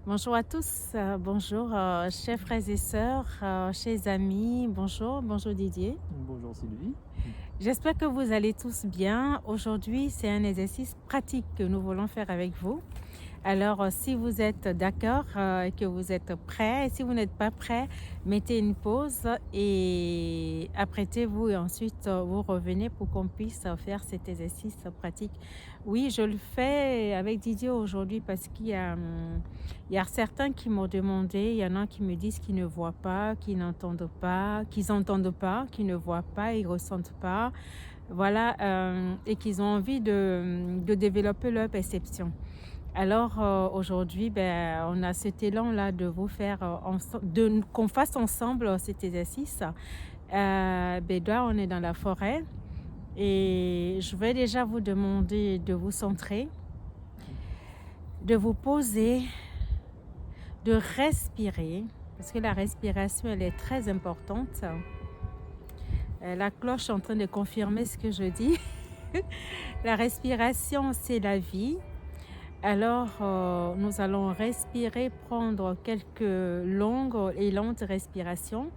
Bonjour à tous, bonjour chers frères et sœurs, chers amis, bonjour Didier. Bonjour Sylvie. J'espère que vous allez tous bien. Aujourd'hui, c'est un exercice pratique que nous voulons faire avec vous. Alors, si vous êtes d'accord et que vous êtes prêts, et si vous n'êtes pas prêts, mettez une pause et apprêtez-vous et ensuite vous revenez pour qu'on puisse faire cet exercice pratique. Oui, je le fais avec Didier aujourd'hui parce il y a certains qui m'ont demandé, il y en a qui me disent qu'ils ne voient pas, qu'ils n'entendent pas, qu'ils n'entendent pas, qu'ils ne voient pas, ils ne ressentent pas, voilà, et qu'ils ont envie de développer leur perception. Alors aujourd'hui, on a cet élan-là de vous faire, qu'on fasse ensemble cet exercice. Là, on est dans la forêt et je vais déjà vous demander de vous centrer, de vous poser, de respirer, parce que la respiration, elle est très importante. La cloche est en train de confirmer ce que je dis. La respiration, c'est la vie. Alors, nous allons respirer, prendre quelques longues et lentes respirations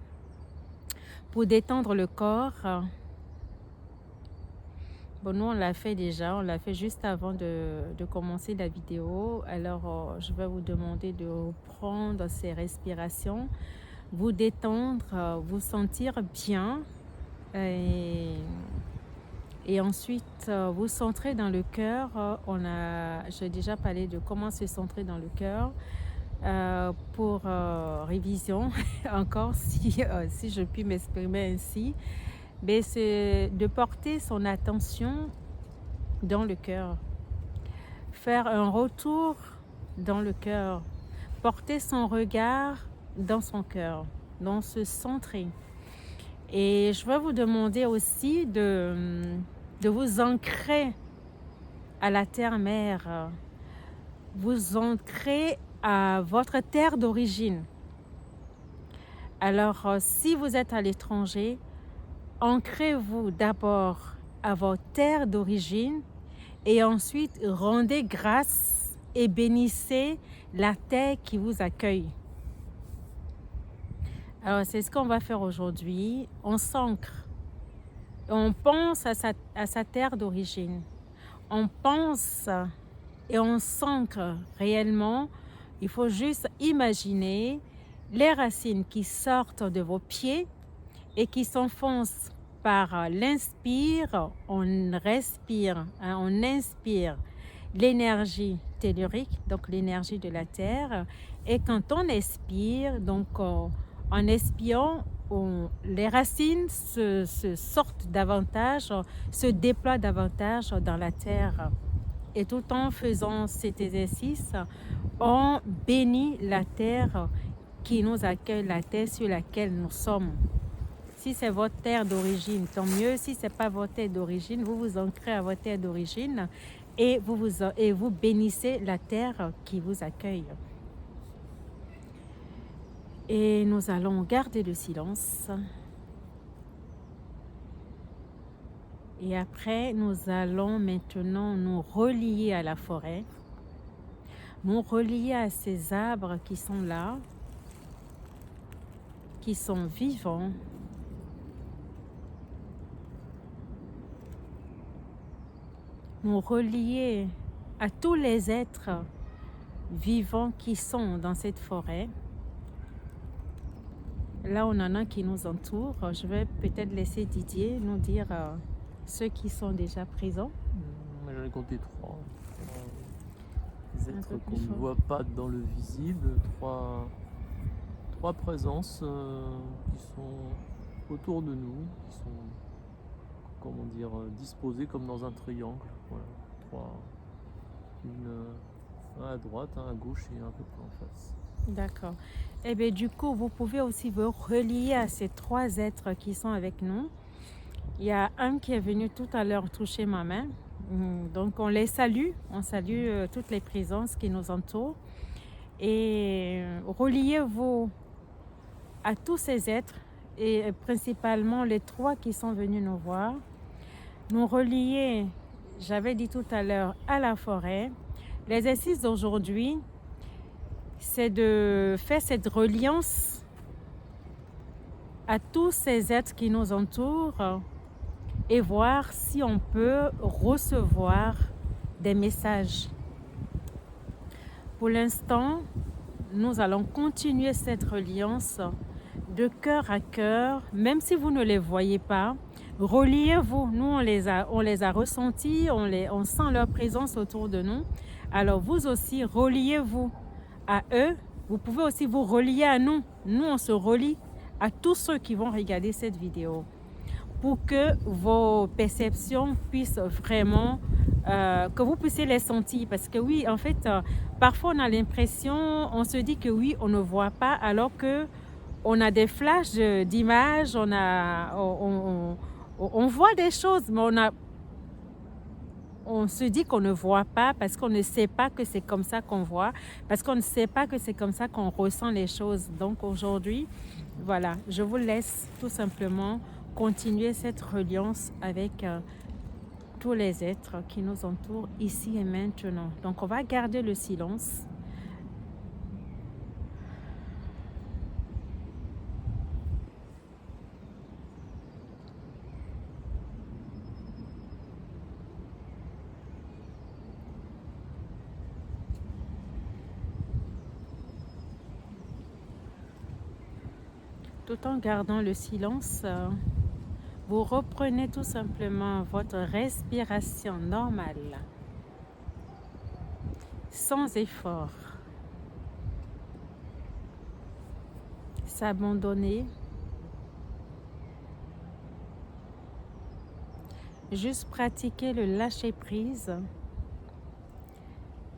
pour détendre le corps. Bon, nous, on l'a fait déjà, on l'a fait juste avant de commencer la vidéo. Alors, je vais vous demander de prendre ces respirations, vous détendre, vous sentir bien et ensuite vous centrer dans le cœur. J'ai déjà parlé de comment se centrer dans le cœur. Pour révision, encore si je puis m'exprimer ainsi, mais c'est de porter son attention dans le cœur, faire un retour dans le cœur, porter son regard dans son cœur, dans se centrer. Et je vais vous demander aussi de vous ancrer à la terre-mère, vous ancrer à votre terre d'origine. Alors, si vous êtes à l'étranger, ancrez-vous d'abord à votre terre d'origine et ensuite rendez grâce et bénissez la terre qui vous accueille. Alors, c'est ce qu'on va faire aujourd'hui. On s'ancre, on pense à sa terre d'origine. On pense et on s'ancre réellement. Il faut juste imaginer les racines qui sortent de vos pieds et qui s'enfoncent par l'inspire, on respire, hein, on inspire l'énergie tellurique, donc l'énergie de la terre, et quand on expire, donc en expirant, les racines se sortent davantage, se déploient davantage dans la terre. Et tout en faisant cet exercice, on bénit la terre qui nous accueille, la terre sur laquelle nous sommes. Si c'est votre terre d'origine, tant mieux. Si ce n'est pas votre terre d'origine, vous vous ancrez à votre terre d'origine et vous bénissez la terre qui vous accueille. Et nous allons garder le silence. Et après, nous allons maintenant nous relier à la forêt, nous relier à ces arbres qui sont là, qui sont vivants, nous relier à tous les êtres vivants qui sont dans cette forêt. Là, on en a qui nous entourent. Je vais peut-être laisser Didier nous dire ceux qui sont déjà présents. J'en ai compté trois. Des Un êtres peu qu'on plus ne fort. voit pas dans le visible. Trois présences qui sont autour de nous, qui sont, comment dire, disposées comme dans un triangle. Voilà. Trois. Un à droite, un à gauche et un peu plus en face. D'accord. Et bien du coup, vous pouvez aussi vous relier à ces trois êtres qui sont avec nous. Il y a un qui est venu tout à l'heure toucher ma main. Donc on les salue. On salue toutes les présences qui nous entourent. Et reliez-vous à tous ces êtres et principalement les trois qui sont venus nous voir. Nous relier, j'avais dit tout à l'heure, à la forêt. L'exercice d'aujourd'hui, c'est de faire cette reliance à tous ces êtres qui nous entourent et voir si on peut recevoir des messages. Pour l'instant, nous allons continuer cette reliance de cœur à cœur, même si vous ne les voyez pas. Reliez-vous. Nous, on les a ressentis, on sent leur présence autour de nous. Alors vous aussi, reliez-vous à eux. Vous pouvez aussi vous relier à nous. Nous, on se relie à tous ceux qui vont regarder cette vidéo pour que vos perceptions puissent vraiment, que vous puissiez les sentir. Parce que oui, en fait, parfois on a l'impression, on se dit que oui, on ne voit pas, alors que on a des flashs d'images, on voit des choses, mais on se dit qu'on ne voit pas parce qu'on ne sait pas que c'est comme ça qu'on voit, parce qu'on ne sait pas que c'est comme ça qu'on ressent les choses. Donc aujourd'hui, voilà, je vous laisse tout simplement continuer cette reliance avec tous les êtres qui nous entourent ici et maintenant. Donc on va garder le silence. Tout en gardant le silence, vous reprenez tout simplement votre respiration normale, sans effort. S'abandonner, juste pratiquer le lâcher-prise.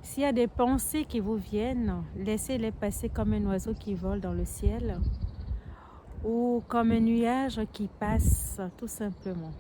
S'il y a des pensées qui vous viennent, laissez-les passer comme un oiseau qui vole dans le ciel ou comme un nuage qui passe, tout simplement.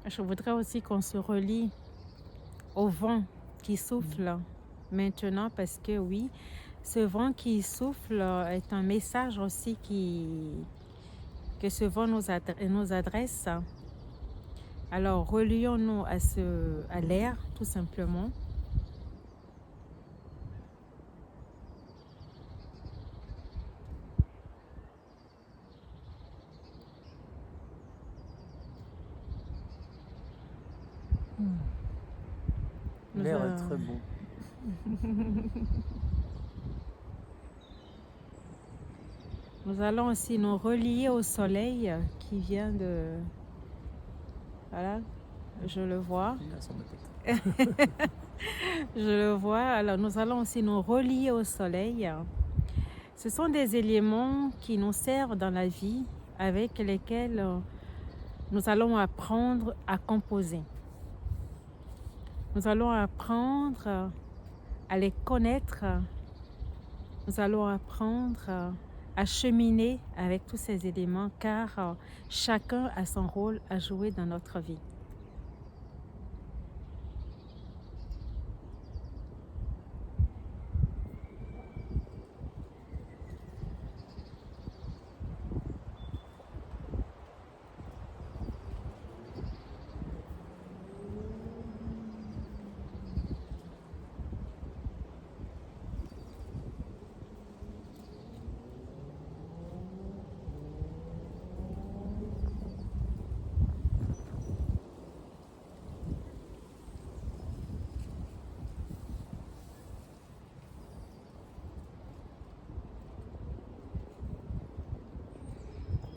Je voudrais aussi qu'on se relie au vent qui souffle maintenant, parce que oui, ce vent qui souffle est un message aussi que ce vent nous adresse. Alors relions-nous à l'air, tout simplement. L'air est très bon. Nous allons aussi nous relier au soleil qui vient de... Voilà, je le vois. Il a son tête. Je le vois. Alors nous allons aussi nous relier au soleil. Ce sont des éléments qui nous servent dans la vie, avec lesquels nous allons apprendre à composer. Nous allons apprendre à les connaître. Nous allons apprendre à cheminer avec tous ces éléments, car chacun a son rôle à jouer dans notre vie.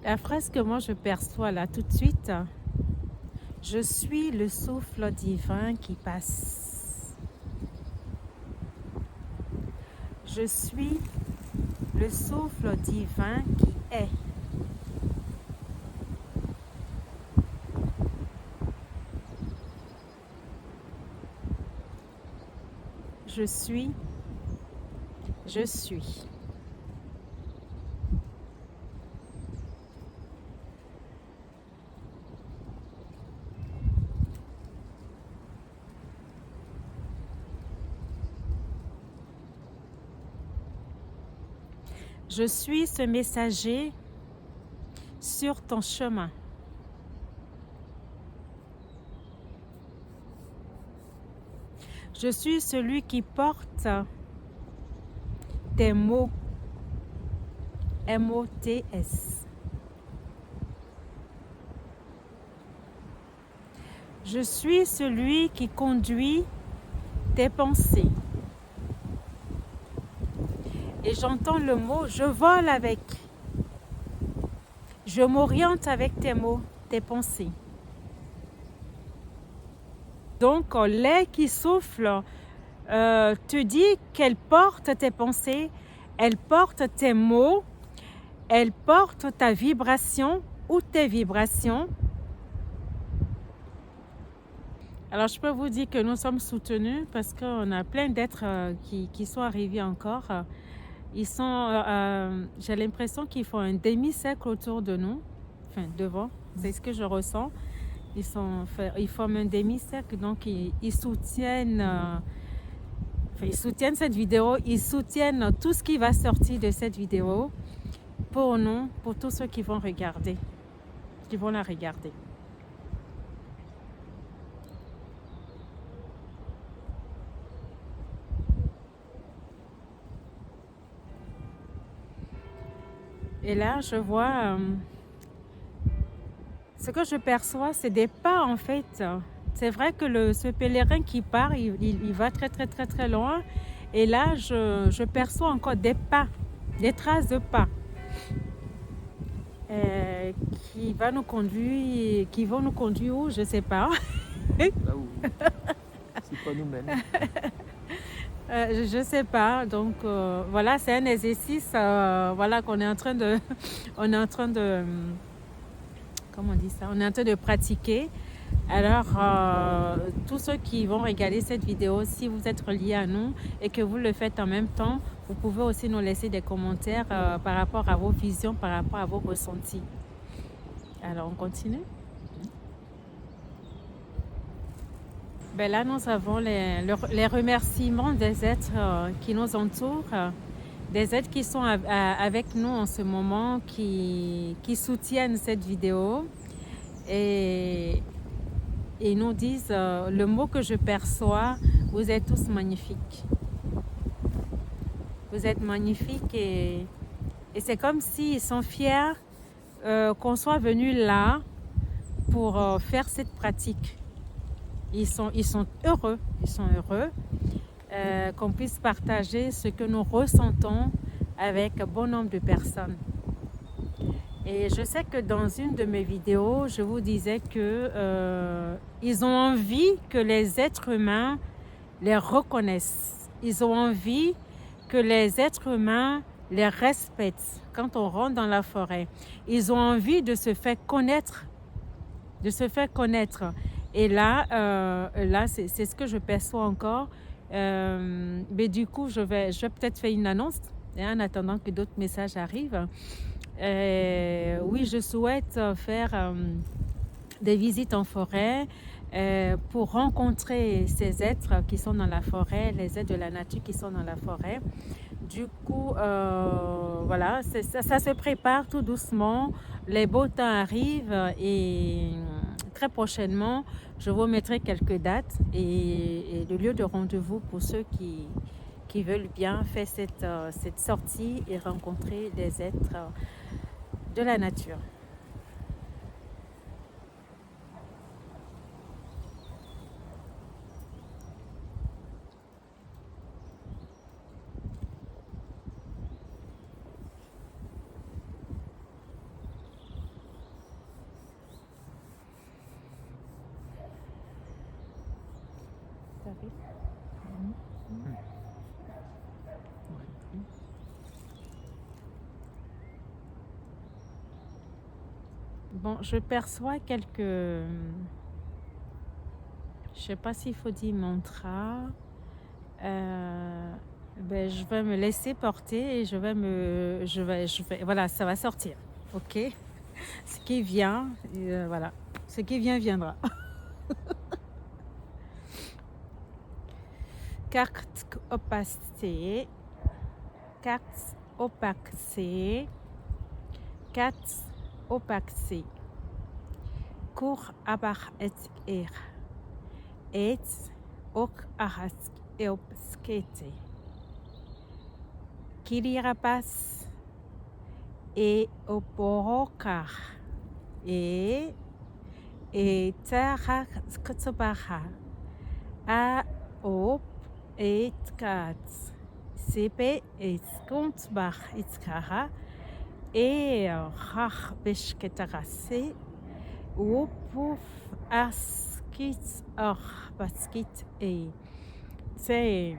La phrase que moi je perçois là tout de suite, je suis le souffle divin qui passe. Je suis le souffle divin qui est. je suis, je suis. Je suis ce messager sur ton chemin. Je suis celui qui porte tes mots, M-O-T-S. Je suis celui qui conduit tes pensées. Et j'entends le mot, je vole avec. Je m'oriente avec tes mots, tes pensées. Donc, l'air qui souffle te dit qu'elle porte tes pensées, elle porte tes mots, elle porte ta vibration ou tes vibrations. Alors, je peux vous dire que nous sommes soutenus parce qu'on a plein d'êtres qui sont arrivés encore. Ils sont, j'ai l'impression qu'ils font un demi-cercle autour de nous, enfin devant, c'est ce que je ressens. Ils forment un demi-cercle, donc ils soutiennent cette vidéo, ils soutiennent tout ce qui va sortir de cette vidéo pour nous, pour tous ceux qui vont regarder, qui vont la regarder. Et là, je vois, ce que je perçois, c'est des pas en fait. C'est vrai que ce pèlerin qui part, il va très très très très loin. Et là, je perçois encore des pas, des traces de pas qui vont nous conduire où, je ne sais pas. Là où c'est pas nous-mêmes. Je ne sais pas. Donc voilà, c'est un exercice voilà, qu'on est en train de... Comment on dit ça? On est en train de pratiquer. Alors, tous ceux qui vont regarder cette vidéo, si vous êtes reliés à nous et que vous le faites en même temps, vous pouvez aussi nous laisser des commentaires par rapport à vos visions, par rapport à vos ressentis. Alors, on continue. Ben là, nous avons les remerciements des êtres qui nous entourent, des êtres qui sont avec nous en ce moment, qui soutiennent cette vidéo et nous disent le mot que je perçois, vous êtes tous magnifiques. Vous êtes magnifiques et c'est comme s'ils sont fiers qu'on soit venus là pour faire cette pratique. Ils sont heureux, qu'on puisse partager ce que nous ressentons avec un bon nombre de personnes. Et je sais que dans une de mes vidéos, je vous disais que ils ont envie que les êtres humains les reconnaissent. Ils ont envie que les êtres humains les respectent quand on rentre dans la forêt. Ils ont envie de se faire connaître, Et là, c'est ce que je perçois encore. Mais du coup, je vais peut-être faire une annonce en attendant que d'autres messages arrivent. Oui, je souhaite faire des visites en forêt pour rencontrer ces êtres qui sont dans la forêt, les êtres de la nature qui sont dans la forêt. Du coup, voilà, ça se prépare tout doucement. Les beaux temps arrivent et très prochainement, je vous mettrai quelques dates et le lieu de rendez-vous pour ceux qui veulent bien faire cette sortie et rencontrer des êtres de la nature. Bon, je perçois quelques... Je ne sais pas s'il faut dire mantra. Euh, je vais me laisser porter et voilà, ça va sortir. Ok? Ce qui vient, voilà. Ce qui vient, viendra. Carte opacité. Carte opacité. Carte opacité. Cour abar et er. Et ok ahask eopskete. Kirirapas e oporokar. Et Tara Kutsubaha A op et Katz CP et Skuntbach Itzkara et Rach Beshketarase Wopuf Askit Or Baskit et Tse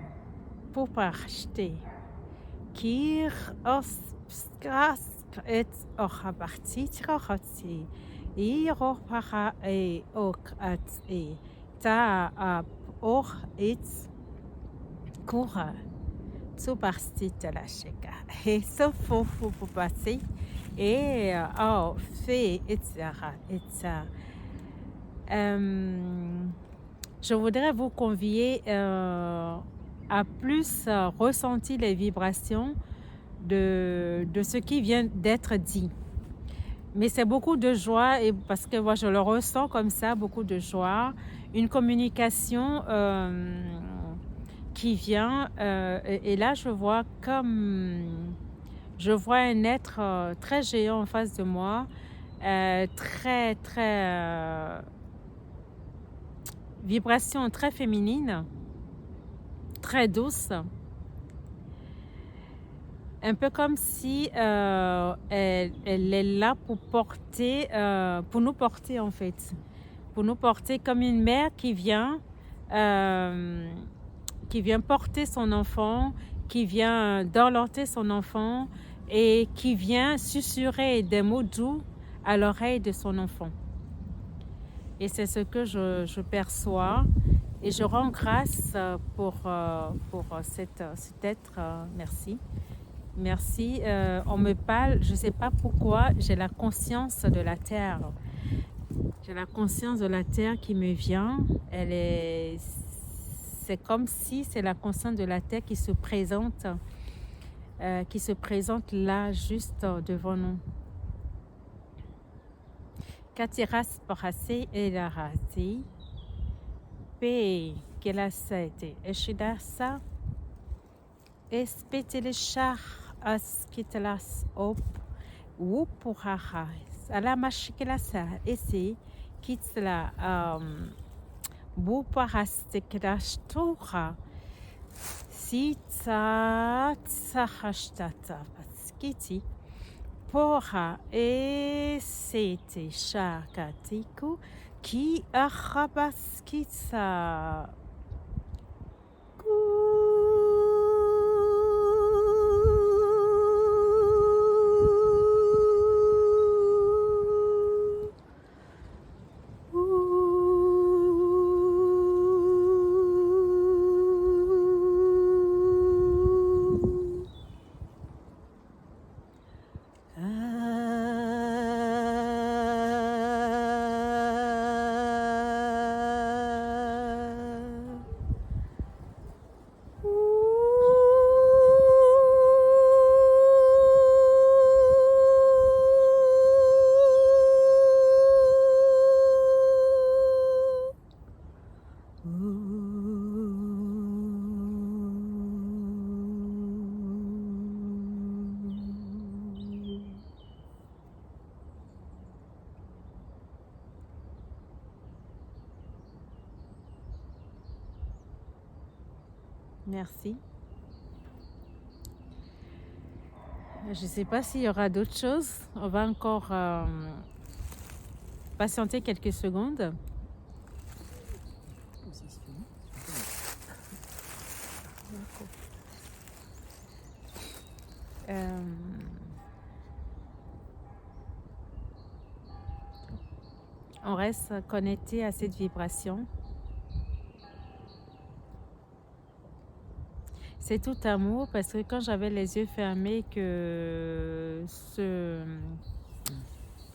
Pouparchte Kir Oskask et Orhabartit Rohotsi Iropaha e ok at e ta ap or et kura tsubarstit la sheka et sofo pour passer et fait etc. Je voudrais vous convier à plus ressentir les vibrations de ce qui vient d'être dit. Mais c'est beaucoup de joie et parce que moi je le ressens comme ça, beaucoup de joie, une communication qui vient et là je vois un être très géant en face de moi, très vibration très féminine, très douce. Un peu comme si elle est là pour nous porter en fait. Pour nous porter comme une mère qui vient porter son enfant, qui vient dorloter son enfant et qui vient susurrer des mots doux à l'oreille de son enfant. Et c'est ce que je perçois. Et je rends grâce pour cet être. Merci. Merci. On me parle, je ne sais pas pourquoi, j'ai la conscience de la terre. J'ai la conscience de la terre qui me vient. C'est comme si c'est la conscience de la terre qui se présente là, juste devant nous. Katiras parase et la rasi. Pe kelasete eshidasa. Espetele askitelas op wupuraha alamashikilasa ese kitla buparastekdashtura sita tsahashtata paskiti porha esete shakatiku ki ahabaskitsa Merci. Je ne sais pas s'il y aura d'autres choses. On va encore patienter quelques secondes. On reste connecté à cette vibration. C'est tout amour parce que quand j'avais les yeux fermés, que ce...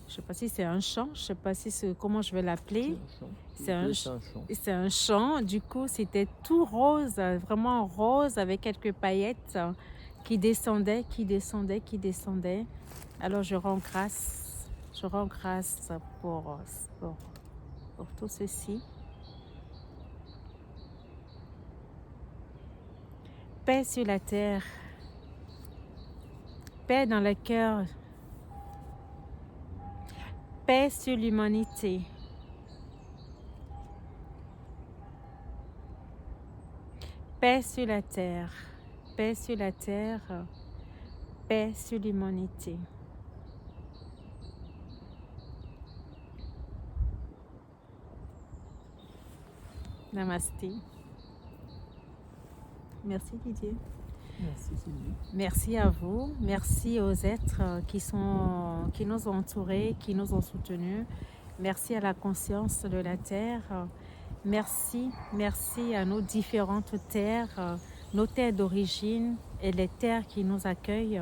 Je sais pas si c'est un chant, je sais pas si c'est comment je vais l'appeler. C'est un chant. C'est un chant. Du coup, c'était tout rose, vraiment rose avec quelques paillettes qui descendaient, qui descendaient, qui descendaient. Alors je rends grâce pour tout ceci. Paix sur la terre, paix dans le cœur, paix sur l'humanité. Paix sur la terre, paix sur la terre, paix sur l'humanité. Namasté. Merci Didier. Merci Sylvie. Merci à vous. Merci aux êtres qui nous ont entourés, qui nous ont soutenus. Merci à la conscience de la Terre. Merci à nos différentes terres, nos terres d'origine et les terres qui nous accueillent.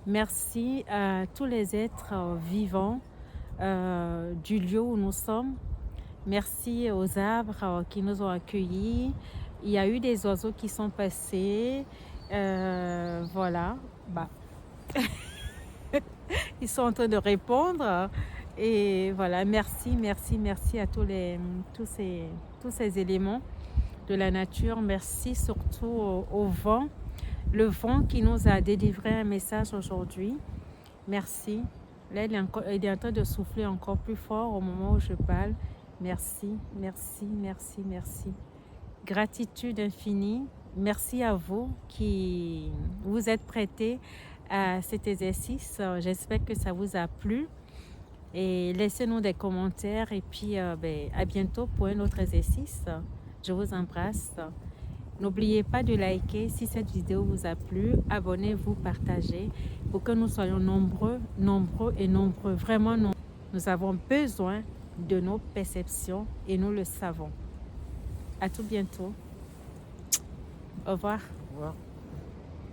Merci à tous les êtres vivants du lieu où nous sommes. Merci aux arbres qui nous ont accueillis. Il y a eu des oiseaux qui sont passés. Voilà. Ils sont en train de répondre. Et voilà, merci à tous ces éléments de la nature. Merci surtout au vent. Le vent qui nous a délivré un message aujourd'hui. Merci. Là, il est en train de souffler encore plus fort au moment où je parle. Merci. Gratitude infinie. Merci à vous qui vous êtes prêtés à cet exercice. J'espère que ça vous a plu. Et laissez-nous des commentaires. Et puis, à bientôt pour un autre exercice. Je vous embrasse. N'oubliez pas de liker si cette vidéo vous a plu. Abonnez-vous, partagez pour que nous soyons nombreux, vraiment nombreux. Nous avons besoin de nos perceptions et nous le savons. À tout bientôt. Au revoir. Au revoir.